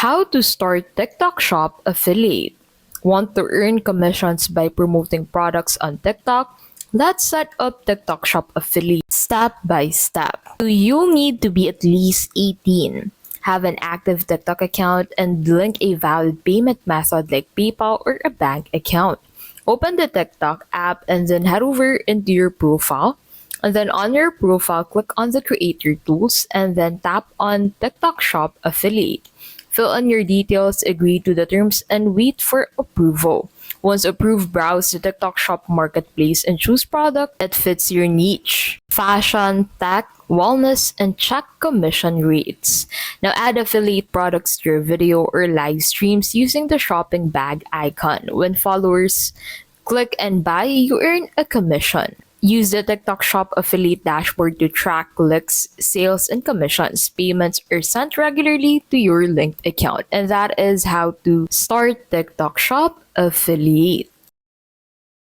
How to start TikTok Shop affiliate. Want to earn commissions by promoting products on TikTok? Let's set up TikTok Shop affiliate step by step. So you'll need to be at least 18, have an active TikTok account, and link a valid payment method like PayPal or a bank account. Open the TikTok app and then head over into your profile. And then on your profile, click on the creator tools and then tap on TikTok Shop affiliate. Fill in your details, agree to the terms, and wait for approval. Once approved, browse the TikTok Shop marketplace and choose product that fits your niche. Fashion, tech, wellness, and check commission rates. Now add affiliate products to your video or live streams using the shopping bag icon. When followers click and buy, you earn a commission. Use the TikTok Shop affiliate dashboard to track clicks, sales, and commissions. Payments are sent regularly to your linked account. And that is how to start TikTok Shop affiliate.